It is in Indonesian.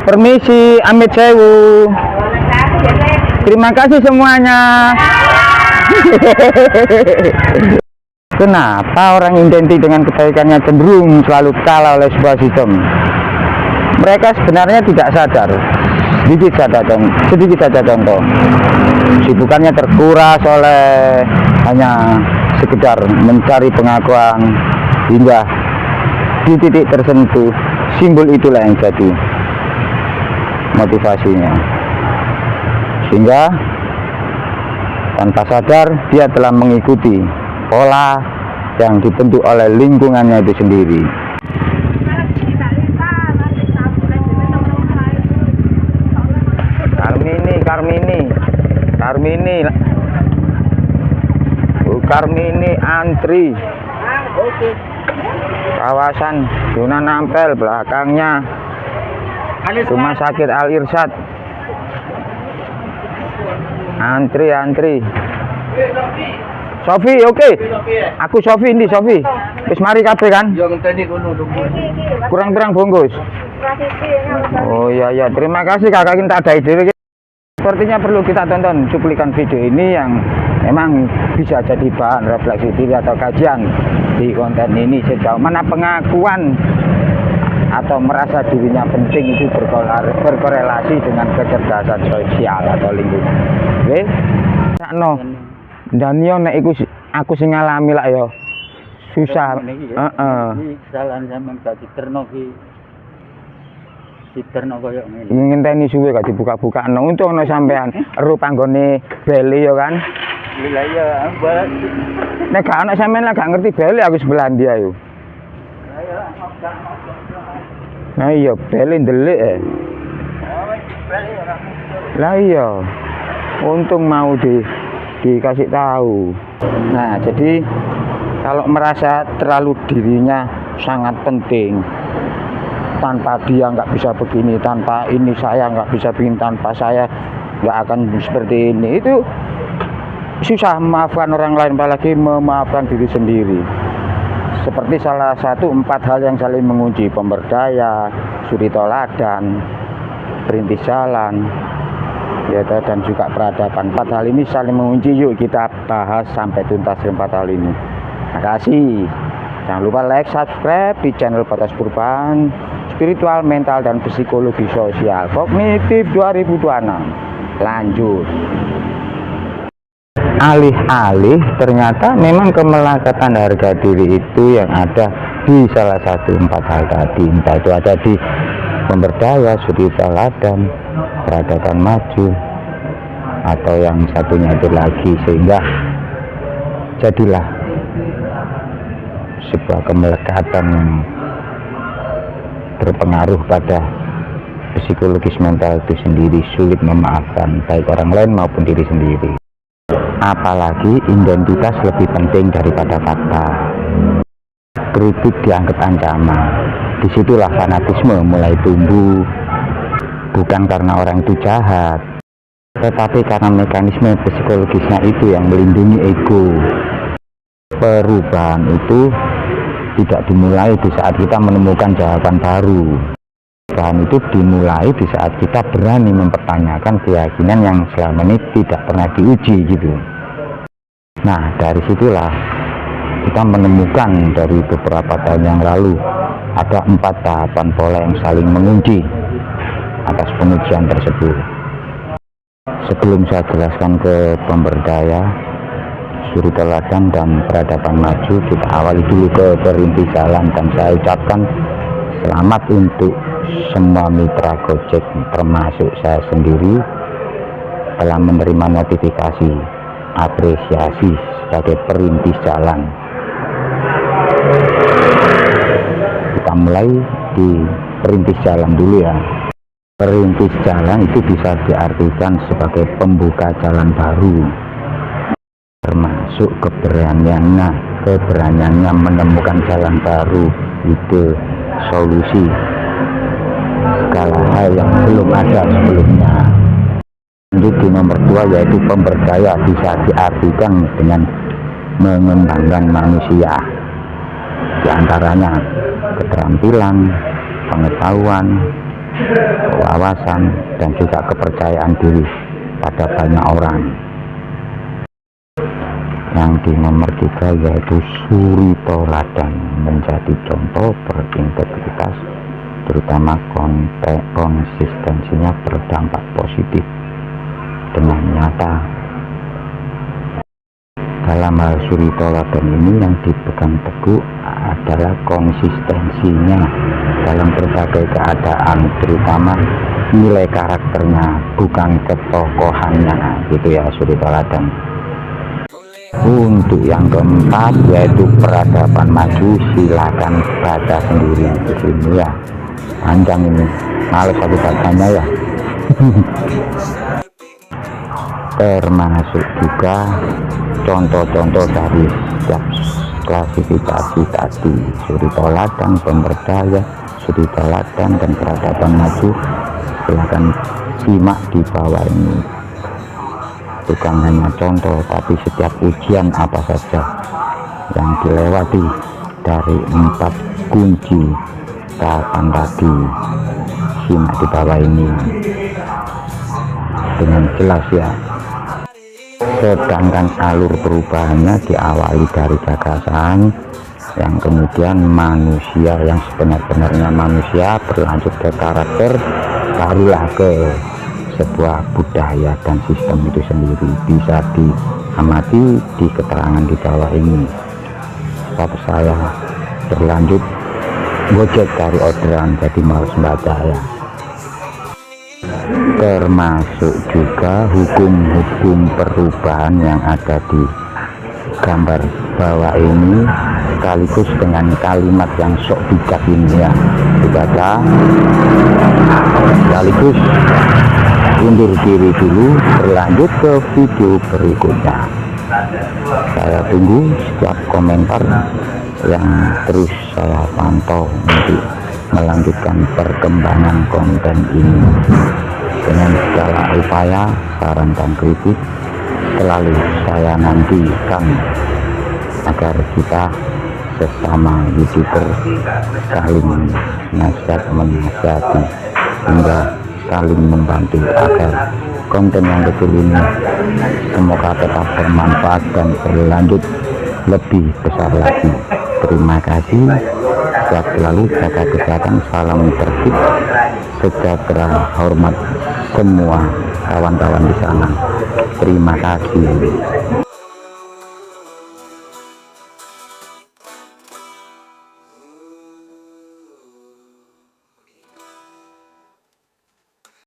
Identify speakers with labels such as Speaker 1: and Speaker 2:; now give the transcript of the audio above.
Speaker 1: Permisi, amit sewu. Terima kasih semuanya. Kenapa orang identik dengan kebaikannya cenderung selalu kalah oleh sebuah sistem? Mereka sebenarnya tidak sadar. Sedikit saja contoh. Sibukannya terkuras oleh hanya sekedar mencari pengakuan, hingga di titik tersentuh simbol itulah yang jadi motivasinya, sehingga tanpa sadar dia telah mengikuti pola yang dibentuk oleh lingkungannya itu sendiri. Karmini antri kawasan zona Ampel, belakangnya Rumah Sakit Al Irsyad. Antri. Sofi, oke. Aku Sofi ini Sofi. Wis mari kabeh kan? Kurang-kurang bungkus. Oh iya, terima kasih Kakak, kita ada ide. Sepertinya perlu kita tonton cuplikan video ini yang memang bisa jadi bahan refleksi diri atau kajian di konten ini, sejauh mana pengakuan atau merasa dirinya penting itu berkorelasi dengan kecerdasan sosial atau lingkungan. Oke? Sakno. Dan yo nek iku aku sing ngalami lah yo. Susah. Heeh.
Speaker 2: Kesalahan sampean gak diterno ki. Diterno koyo ngene.
Speaker 1: Ngenteni suwe gak dibuka-bukakno. Untung ana sampean ero panggone beli yo kan.
Speaker 2: Lha iya, Mbak.
Speaker 1: Nek gak ana sampean lah gak ngerti beli aku sebelah dia yo. Nah iya, beli ndelik Lah iya. Untung mau dikasih tahu. Nah, jadi kalau merasa terlalu dirinya sangat penting, tanpa dia nggak bisa begini, tanpa ini saya nggak bisa begini, tanpa saya nggak akan seperti ini, itu susah memaafkan orang lain, apalagi memaafkan diri sendiri. Seperti salah satu 4 hal yang saling mengunci: pemberdaya, suri toladan, perintis jalan, ya, dan juga peradaban. 4 hal ini saling mengunci. Yuk kita bahas sampai tuntas 4 hal ini. Terima kasih. Jangan lupa like, subscribe di channel Batas Purban, spiritual, mental, dan psikologi sosial kognitif 2026. Lanjut. Alih-alih ternyata memang kemelekatan harga diri itu yang ada di salah satu 4 hal tadi. Entah itu ada di pemberdaya, suri teladan, peradaban maju, atau yang satunya itu lagi, sehingga jadilah sebuah kemelekatan yang terpengaruh pada psikologis mental itu sendiri, sulit memaafkan baik orang lain maupun diri sendiri. Apalagi identitas lebih penting daripada fakta. Kritik dianggap ancaman. Disitulah fanatisme mulai tumbuh, bukan karena orang itu jahat, tetapi karena mekanisme psikologisnya itu yang melindungi ego. Perubahan itu tidak dimulai di saat kita menemukan jawaban baru. Perubahan itu dimulai di saat kita berani mempertanyakan keyakinan yang selama ini tidak pernah diuji gitu. Nah, dari situlah kita menemukan dari beberapa tahun yang lalu ada 4 tahapan pola yang saling mengunci atas pengujian tersebut. Sebelum saya jelaskan ke pemberdaya, suri teladan, dan peradaban maju, kita awali dulu ke perintis jalan. Dan saya ucapkan selamat untuk semua mitra Gojek, termasuk saya sendiri, telah menerima notifikasi apresiasi sebagai perintis jalan. Kita mulai di perintis jalan dulu ya. Perintis jalan itu bisa diartikan sebagai pembuka jalan baru, termasuk keberaniannya menemukan jalan baru, ide, solusi segala hal yang belum ada sebelumnya. Lanjut di nomor 2, yaitu pemberdaya, bisa diartikan dengan mengembangkan manusia, di antaranya keterampilan, pengetahuan, wawasan dan juga kepercayaan diri pada banyak orang. Yang di nomor 3 yaitu suri toladan, menjadi contoh berintegritas, terutama konsistensinya berdampak positif dengan nyata. Dalam hal suri toladan ini yang dipegang teguh adalah konsistensinya dalam berbagai keadaan, terutama nilai karakternya, bukan ketokohannya, gitu ya, suri toladan. Untuk yang keempat yaitu peradaban maju, silakan baca sendiri di sini ya, panjang ini, males aku bacanya ya. Termasuk juga contoh-contoh dari setiap klasifikasi tadi, suri toladan, pemberdaya, suri toladan, dan peradaban maju. Silahkan simak di bawah ini. Bukan hanya contoh, tapi setiap ujian apa saja yang dilewati dari 4 kunci tahapan tadi, simak di bawah ini dengan jelas ya. Sedangkan alur perubahannya diawali dari gagasan, yang kemudian manusia yang sebenar-benarnya manusia, berlanjut ke karakter, barulah ke sebuah budaya dan sistem itu sendiri. Bisa diamati di keterangan di bawah ini. Sebab saya berlanjut gojek dari orderan, jadi males baca ya. Termasuk juga hukum-hukum perubahan yang ada di gambar bawah ini, sekaligus dengan kalimat yang sok bijak ini ya, dibaca sekaligus undur diri dulu, berlanjut ke video berikutnya. Saya tunggu setiap komentar yang terus saya pantau untuk melanjutkan perkembangan konten ini. Dengan segala upaya, saran dan kritik selalu saya nantikan agar kita sesama YouTuber saling nasihat menasihati hingga saling membantu agar konten yang kecil ini semoga tetap bermanfaat dan berlanjut lebih besar lagi. Terima kasih, sehat selalu, jaga kesehatan, salam tertib, sejahtera, hormat semua kawan-kawan di sana. Terima kasih.